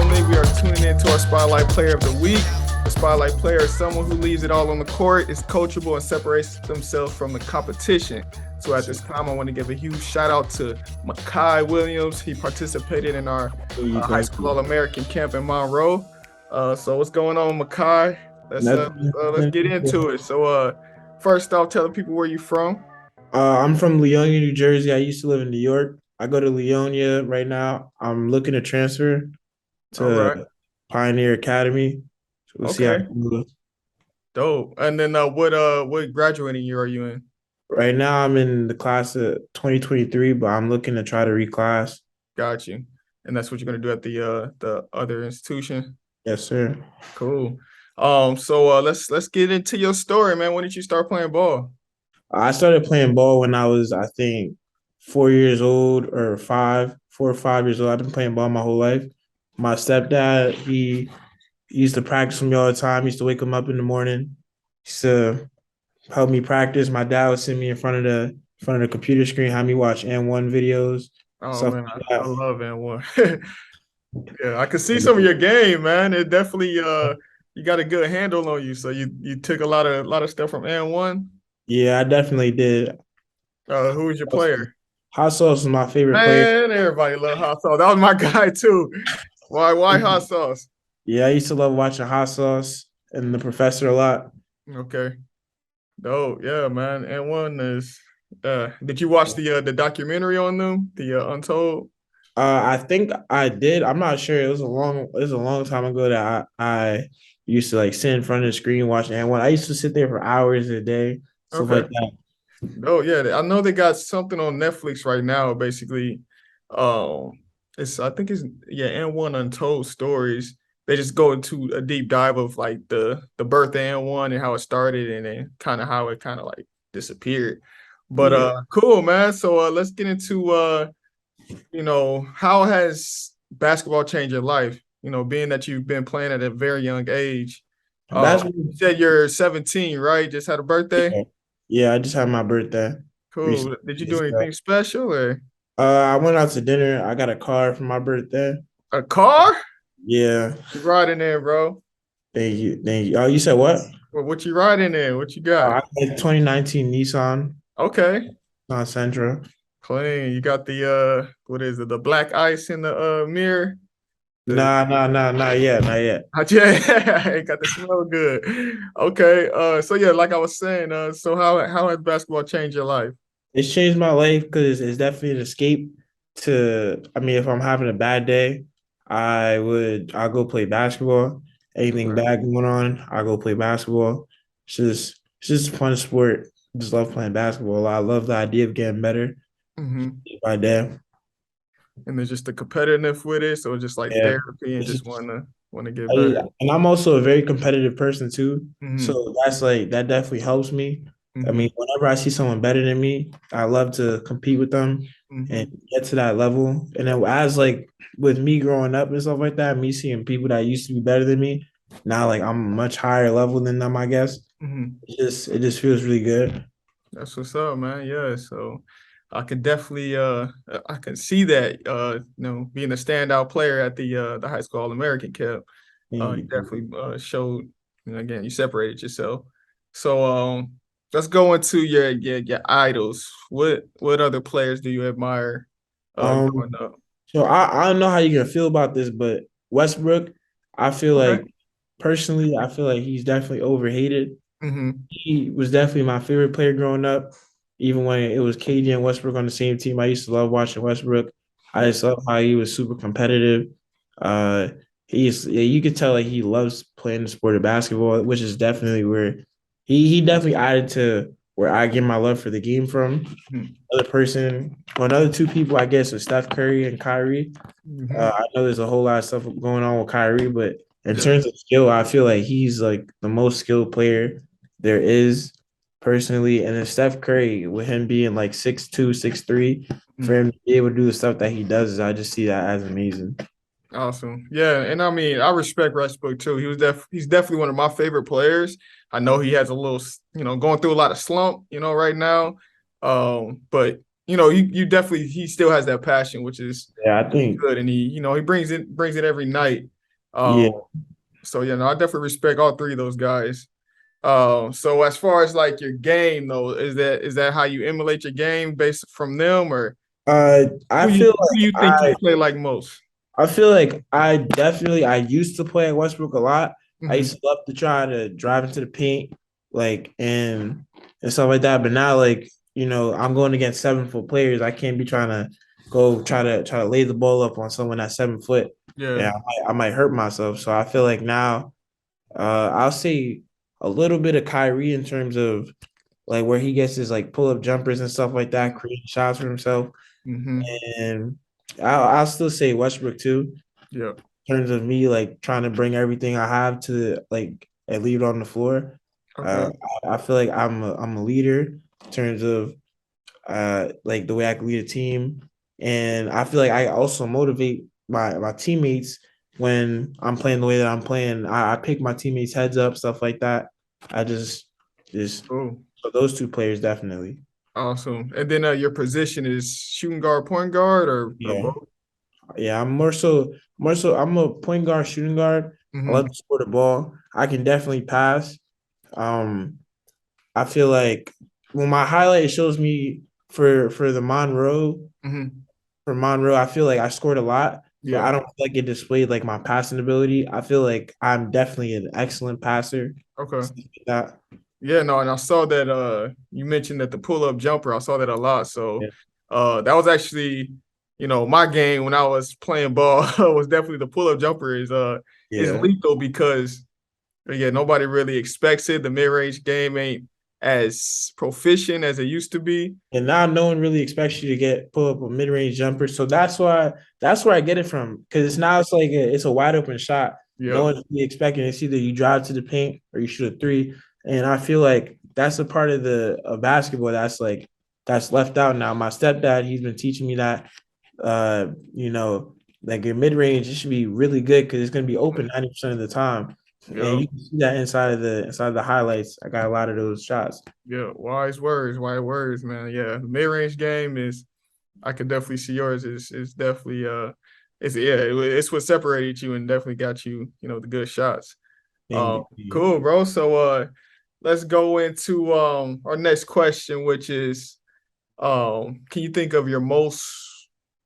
gentlemen, we are tuning into our Spotlight Player of the Week. The Spotlight Player is someone who leaves it all on the court, is coachable, and separates themselves from the competition. So at this time, I want to give a huge shout out to Makhi Williams. He participated in our high school All-American camp in Monroe. So what's going on, Makhi? Let's get into it. So first off, tell the people where you're from. I'm from Leonia, New Jersey. I used to live in New York. I go to Leonia right now. I'm looking to transfer All right. to Pioneer Academy. So we'll see how Okay. it goes. Dope. And then what graduating year are you in? Right now, I'm in the class of 2023, but I'm looking to try to reclass. Got you. And that's what you're gonna do at the other institution. Yes, sir. Cool. So let's get into your story, man. When did you start playing ball? I started playing ball when I was, I think, 4 years old or 4 or 5 years old. I've been playing ball my whole life. My stepdad, he used to practice with me all the time. He used to wake him up in the morning. He used to help me practice. My dad would sit me in front of the computer screen, have me watch N1 videos, Oh stuff man, like I that. love N1. Yeah, I can see some of your game, man. It definitely you got a good handle on you. So you took a lot of stuff from N1. Yeah, I definitely did. Who was your player? Hot Sauce is my favorite player. Man, everybody love hot sauce. That was my guy too. Why hot sauce? Yeah, I used to love watching Hot Sauce and the Professor a lot. Okay. Oh yeah, man. N1 is did you watch the documentary on them? The Untold? I think I did. I'm not sure. It was a long time ago that I used to like sit in front of the screen watching N1. I used to sit there for hours a day, stuff Okay. like that. Oh yeah, I know they got something on Netflix right now. Basically, um, it's I think it's yeah, N1 Untold Stories. They just go into a deep dive of like the birth of N1 and how it started, and then kind of how it kind of like disappeared. But Yeah. cool, man. So let's get into how has basketball changed your life? Being that you've been playing at a very young age. Basketball. You said you're 17, right? Just had a birthday. Yeah. Yeah, I just had my birthday Cool. recently. Did you do anything special or I went out to dinner. I got a car for my birthday. a car? Yeah. You riding in, bro? Thank you. Thank you. Oh, you said what? What you riding in? What you got? I had 2019 Okay. Nissan Sentra. Clean. You got the what is it? The black ice in the mirror. The Nah, not yet, not yet. yeah, it got the smell good. Okay. So yeah, like I was saying, so how has basketball changed your life? It's changed my life because it's definitely an escape to. I mean, if I'm having a bad day, I'll go play basketball. Anything Okay. bad going on, I'll go play basketball. It's just a fun sport. Just love playing basketball. I love the idea of getting better Mm-hmm. day by day. And there's just the competitiveness with it, so it's just like Yeah. therapy and It's just just wanna get better. And I'm also a very competitive person too. Mm-hmm. So that definitely helps me. I Mm-hmm. mean, whenever I see someone better than me, I love to compete with them Mm-hmm. and get to that level. And then as like with me growing up and stuff like that, me seeing people that used to be better than me, now like I'm much higher level than them, I guess. Mm-hmm. It just feels really good. That's what's up, man. Yeah. So I can definitely I can see that being a standout player at the high school All-American camp. You definitely showed again you separated yourself. So let's go into your idols. What other players do you admire growing Um, up? so I don't know how you're gonna feel about this, but Westbrook, I feel Okay. like personally, I feel like he's definitely overhated. Mm-hmm. He was definitely my favorite player growing up. Even when it was KD and Westbrook on the same team, I used to love watching Westbrook. I Yeah. just love how he was super competitive. Uh, you could tell like he loves playing the sport of basketball, which is definitely where he definitely added to where I get my love for the game from. Another person, well, another two people, I guess, are Steph Curry and Kyrie. Mm-hmm. I know there's a whole lot of stuff going on with Kyrie, but in Yeah. terms of skill, I feel like he's like the most skilled player there is personally. And then Steph Curry, with him being like 6'2", 6'3", for Mhm. him to be able to do the stuff that he does, I just see that as amazing. Awesome. Yeah, and I mean, I respect Westbrook too. He's definitely one of my favorite players. I know he has a little, going through a lot of slump, right now. But you definitely he still has that passion, which is Yeah, I think good, and he brings it every night. Yeah. So yeah, no, I definitely respect all three of those guys. So as far as like your game though, is that how you emulate your game based from them, or I feel who do like you think you play like most? I used to play at Westbrook a lot. I Hmm. used to love to try to drive into the paint, like and stuff like that. But now, like, I'm going against 7 foot players. I can't be trying to go try to lay the ball up on someone that's 7 foot. Yeah. Yeah, I might hurt myself. So I feel like now, I'll say a little bit of Kyrie in terms of like where he gets his like pull up jumpers and stuff like that, creating shots for himself. Hmm. And I'll still say Westbrook too, Yeah. in terms of me like trying to bring everything I have to like and leave it on the floor. Uh, Okay. I feel like I'm a leader in terms of like the way I can lead a team, and I feel like I also motivate my teammates when I'm playing the way that I'm playing. I pick my teammates' heads up, stuff like that. I just Cool. so those two players definitely. Awesome. And then your position is shooting guard, point guard, or Yeah. both? Yeah, I'm more so I'm a point guard, shooting guard. I love Hmm. to score the ball. I can definitely pass. Um, I feel like when my highlight it shows me for the Monroe Hmm. for Monroe, I feel like I scored a lot, but Yeah. I don't feel like it displayed like my passing ability. I feel like I'm definitely an excellent passer. Okay. Stuff like that. Yeah, no, and I saw that you mentioned that the pull-up jumper, I saw that a lot. So Yeah. that was actually, my game when I was playing ball was definitely the pull-up jumper is Yeah. lethal because yeah, nobody really expects it. The mid-range game ain't as proficient as it used to be. And now no one really expects you to get pull up a mid range jumper, so that's where I get it from. Because it's like it's a wide open shot. No Yep. one's really expecting it's either you drive to the paint or you shoot a three. And I feel like that's a part of the of basketball that's left out now. My stepdad, he's been teaching me that uh, you know, like your mid range, it should be really good because it's gonna be open 90% of the time. And Yep. you can see that inside the highlights. I got a lot of those shots. Yeah. Wise words, man. Yeah. The mid-range game is I could definitely see yours is definitely it's what separated you and definitely got you, the good shots. Thank you. Cool, bro. So let's go into our next question, which is can you think of your most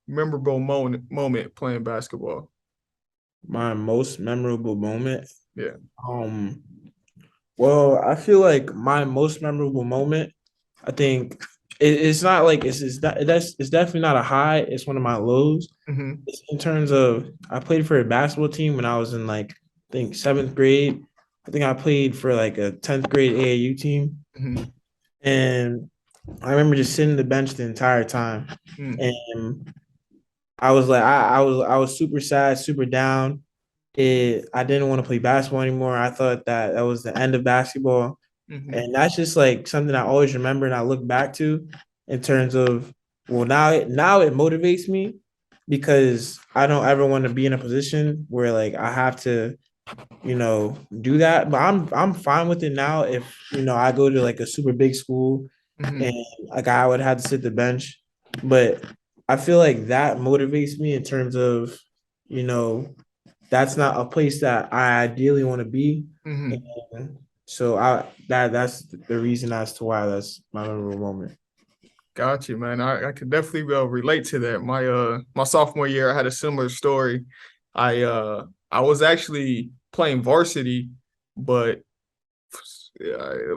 memorable moment playing basketball? My most memorable moment. Yeah. Um, well, I feel like my most memorable moment, I think it's not like it's definitely not a high. It's one of my lows. Mm-hmm. It's in terms of I played for a basketball team when I was in like I think 7th grade. I think I played for like a 10th grade AAU team, Mm-hmm. and I remember just sitting the bench the entire time, Mm-hmm. and I was like I was super sad, super down. I didn't want to play basketball anymore. I thought that was the end of basketball. Mm-hmm. And that's just like something I always remember and I look back to in terms of well now it motivates me because I don't ever want to be in a position where like I have to, do that. But I'm fine with it now if I go to like a super big school and Mm-hmm. like I would have to sit the bench. But I feel like that motivates me in terms of, you know, that's not a place that I ideally want to be. Mm-hmm. And so that's the reason as to why that's my memorable moment. Got you, man. I could definitely relate to that. My sophomore year, I had a similar story. I was actually playing varsity, but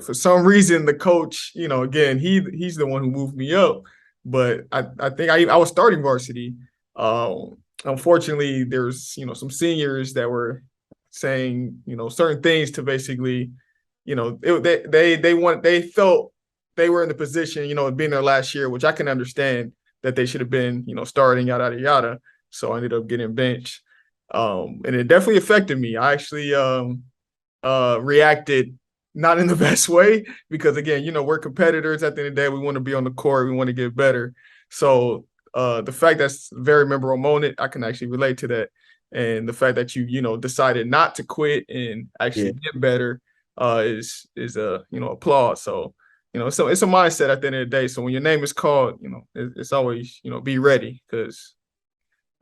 for some reason the coach, again, he's the one who moved me up. But I think I was starting varsity. Unfortunately, there's some seniors that were saying certain things to basically, they felt they were in the position, being their last year, which I can understand that they should have been, starting yada yada. So I ended up getting benched. And it definitely affected me. I actually reacted not in the best way because again, we're competitors at the end of the day. We want to be on the court, we want to get better. So the fact that's a very memorable moment, I can actually relate to that. And the fact that you decided not to quit and Yeah, actually get better is a applause. So so it's a mindset at the end of the day. So when your name is called, it's always be ready because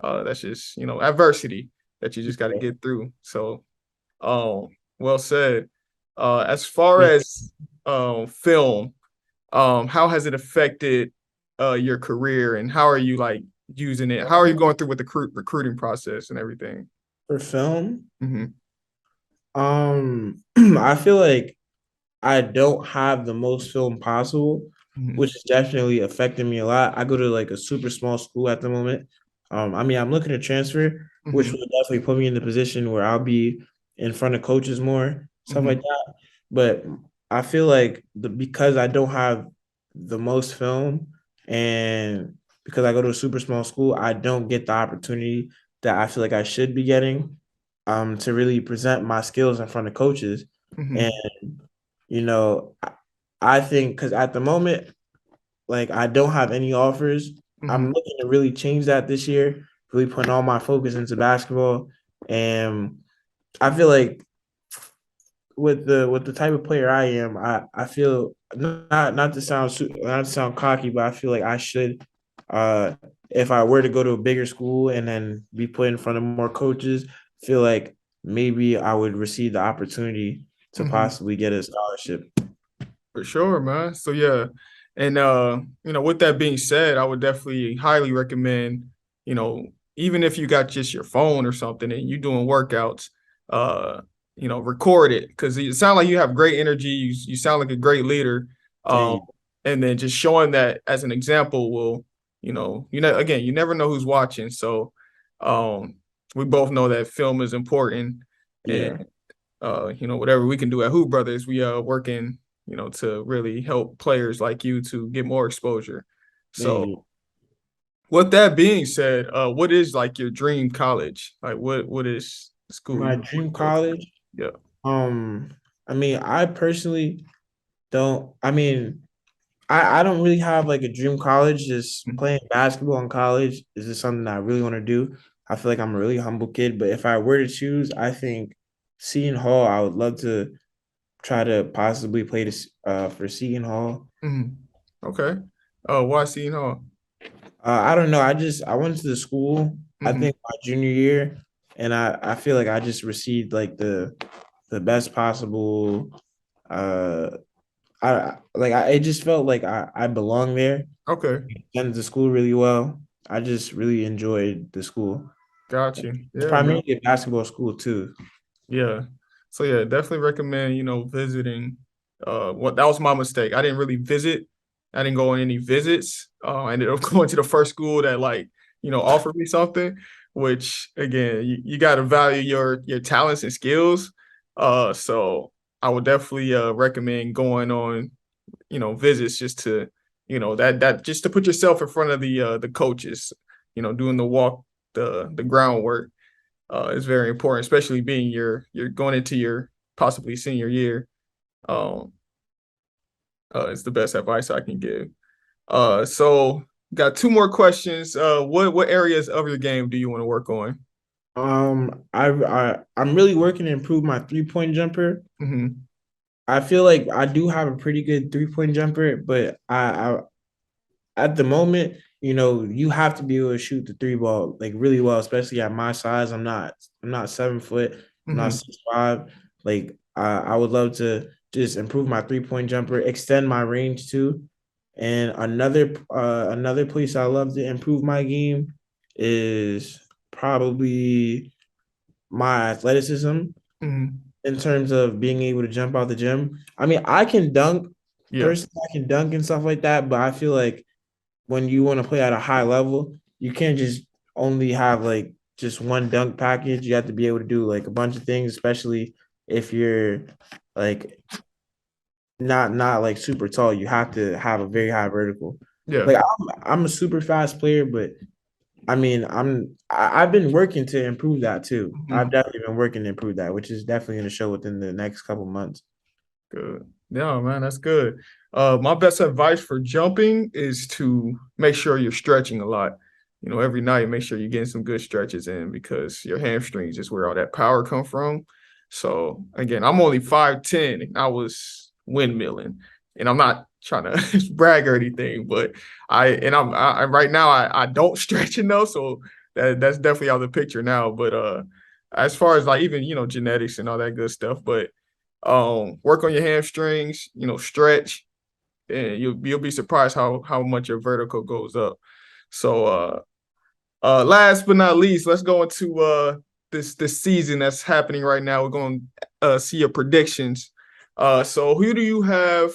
that's just adversity. that you just got to get through. So, well said. As far Yeah. as film, how has it affected your career, and how are you like using it? How are you going through with the recruiting process and everything? For film, Hmm. I feel like I don't have the most film possible, Hmm. which is definitely affecting me a lot. I go to like a super small school at the moment. I mean, I'm looking to transfer, which Hmm. will definitely put me in the position where I'll be in front of coaches more, stuff like Hmm. that. But I feel like because I don't have the most film and because I go to a super small school, I don't get the opportunity that I feel like I should be getting to really present my skills in front of coaches. And Hmm. I think because at the moment, like I don't have any offers. I'm Hmm. looking to really change that this year, really putting all my focus into basketball. And I feel like with the type of player I am, I feel not to sound cocky, but I feel like I should uh if I were to go to a bigger school and then be put in front of more coaches, feel like maybe I would receive the opportunity to Hmm. possibly get a scholarship. For sure, man. So yeah, and with that being said, I would definitely highly recommend, even if you got just your phone or something and you doing workouts, uh, record it because it sounds like you have great energy. You sound like a great leader. Um, Thank you. and then just showing that as an example will, again, you never know who's watching. So, um, we both know that film is important, and Yeah, whatever we can do at Hoop Brothers, we working, to really help players like you to get more exposure. thank So you. with that being said, what is like your dream college? Like what is the school My you want dream to go to? college. Yeah. Um, I mean, I personally don't. I mean, I don't really have like a dream college. Just Mhm. playing basketball in college is just something that I really want to do. I feel like I'm a really humble kid, but if I were to choose, I think Seton Hall. I would love to try to possibly play this for Seton Hall. Mhm. Okay. Oh, why Seton Hall? I don't know. I went to the school. I Hmm. think my junior year, and I feel like I just received like the best possible. Uh, it just felt like I belong there. Okay. Attended the school really well. I just really enjoyed the school. Got you. It's Yeah, man. primarily a basketball school too. Yeah. So yeah, definitely recommend, visiting. What that was my mistake. I didn't really visit. I didn't go on any visits. I ended up going to the first school that like, offered me something, which again, you gotta value your talents and skills. So I would definitely recommend going on, visits just to, that just to put yourself in front of the coaches, doing the walk, the groundwork is very important, especially being you're going into your possibly senior year. Um, it's the best advice I can give. So got two more questions. What areas of your game do you want to work on? I'm really working to improve my 3-point jumper. Hmm. I feel like I do have a pretty good 3-point jumper, but I at the moment, you have to be able to shoot the three ball like really well, especially at my size. I'm not 7 foot, I'm not Hmm. 6'5". Like I would love to just improve my 3-point jumper, extend my range too. And another place I love to improve my game is probably my athleticism Hmm. in terms of being able to jump out the gym. I mean, I can dunk. Yeah. Personally, I can dunk and stuff like that, but I feel like when you want to play at a high level, you can't just only have like just one dunk package. You have to be able to do like a bunch of things, especially if you're like not like super tall. You have to have a very high vertical. Yeah. Like I'm a super fast player, but I mean I've been working to improve that too. I've Hmm. definitely been working to improve that, which is definitely going to show within the next couple months. Good. Yeah, man, that's good. My best advice for jumping is to make sure you're stretching a lot. Every night, make sure you're getting some good stretches in because your hamstrings is where all that power come from. So again, I'm only 5'10", and I was windmilling, and I'm not trying to brag or anything, but right now I don't stretch enough, so that's definitely out of the picture now. But as far as like even genetics and all that good stuff. But work on your hamstrings, stretch, and you'll be surprised how much your vertical goes up. So last but not least, let's go into this season that's happening right now. We're going to see your predictions. So who do you have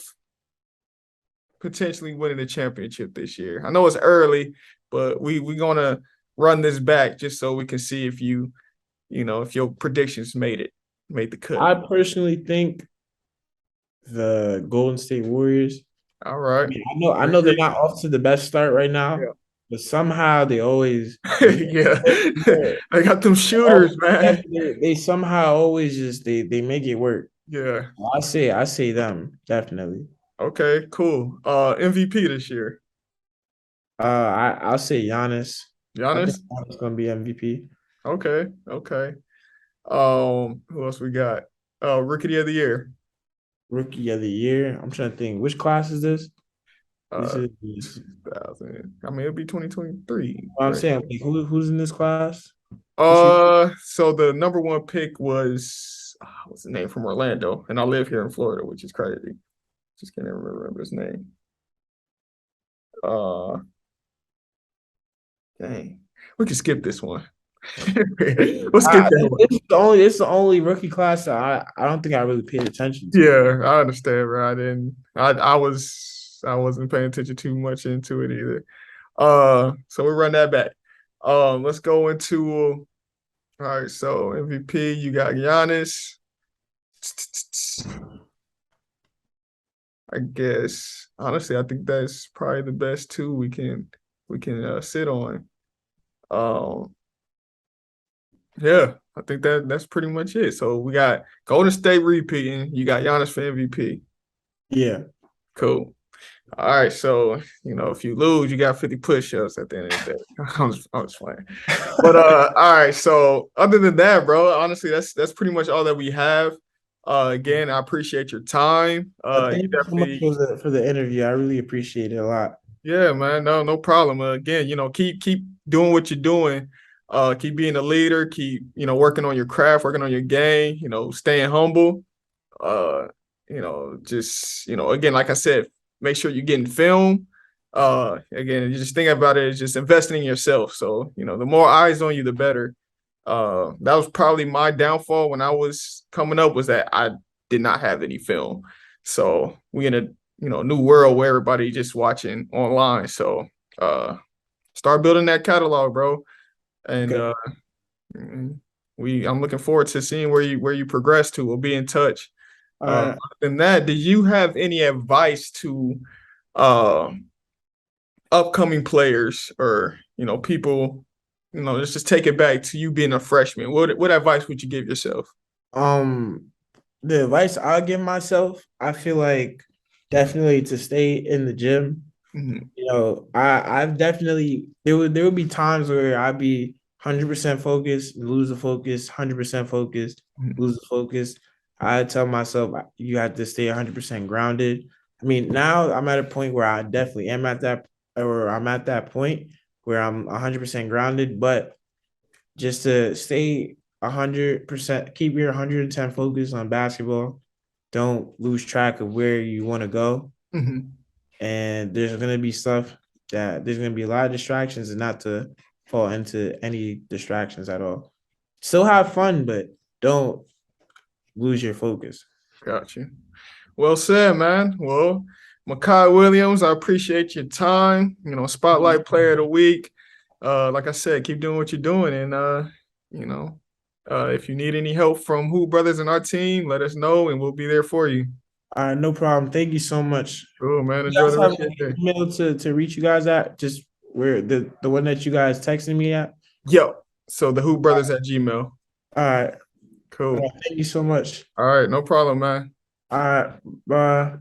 potentially winning the championship this year? I know it's early, but we're gonna run this back just so we can see if if your predictions made the cut. I personally think the Golden State Warriors. All I right. mean, I know they're not off to the best start right now, Yeah. but somehow they always Yeah. I got them shooters, man. they somehow always just they make it work. Yeah. I say them definitely. Okay, cool. MVP this year. I'll say Giannis. I think Giannis? Giannis gonna be MVP. Okay, okay. Who else we got? Rookie of the year. Rookie of the year. I'm trying to think. Which class is this? This Uh is 2000. I mean, it'll be 2023, I'm right? saying like, who's in this class? This year? So the number one pick was what's the name from Orlando, and I live here in Florida, which is crazy. Just can't even remember his name. Uh, Dang, we can skip this one. We'll skip that one. It's the only rookie class that I don't think I really paid attention to. Yeah, I understand, bro. I didn't. I wasn't paying attention too much into it either. So we run that back. Let's go into all right. So MVP, you got Giannis. I guess honestly, I think that's probably the best two we can sit on. Um, yeah, I think that's pretty much it. So we got Golden State repeating. You got Giannis for MVP. Yeah. Cool. All right, so if you lose, you got 50 push-ups at the end of the day. I was playing. But all right, so other than that, bro, honestly, that's pretty much all that we have. Again, I appreciate your time. Thank You you so much definitely for the interview. I really appreciate it a lot. Yeah, man. No problem. Again, keep doing what you're doing. Keep being a leader, keep, working on your craft, working on your game, staying humble. Uh, just, again, like I said, make sure you're getting film. Again, you just think about it as just investing in yourself. So, the more eyes on you, the better. That was probably my downfall when I was coming up, was that I did not have any film. So we in a new world where everybody just watching online. So start building that catalog, bro. And Okay. I'm looking forward to seeing where you progress to. We'll be in touch. All right. Other than that, do you have any advice to uh upcoming players, or people, let's just take it back to you being a freshman? What advice would you give yourself? Um, the advice I'll give myself, I feel like definitely to stay in the gym. Mhm. I've definitely there would be times where I'd be 100% focused, lose the focus, 100% focused, Mhm. lose the focus. I tell myself you have to stay 100% grounded. I mean, now I'm at a point where I definitely am at that, or I'm at that point where I'm 100% grounded, but just to stay 100%, keep your 110 focus on basketball. Don't lose track of where you want to go. Mhm. And there's gonna be a lot of distractions, and not to fall into any distractions at all. Still have fun, but don't lose your focus. Gotcha. Well said, man. Well, Makhi Williams, I appreciate your time. Spotlight Player of the Week. Like I said, keep doing what you're doing, and you know, if you need any help from Hoop Brothers and our team, let us know, and we'll be there for you. All right, no problem. Thank you so much. Cool, man. You Enjoy guys the have rest of an your day. email to reach you guys at? Just where the one that you guys texted me at? Yo, so the Hoop Brothers at Gmail. All right. Cool. Thank you so much. All right, no problem, man. All right. Bye.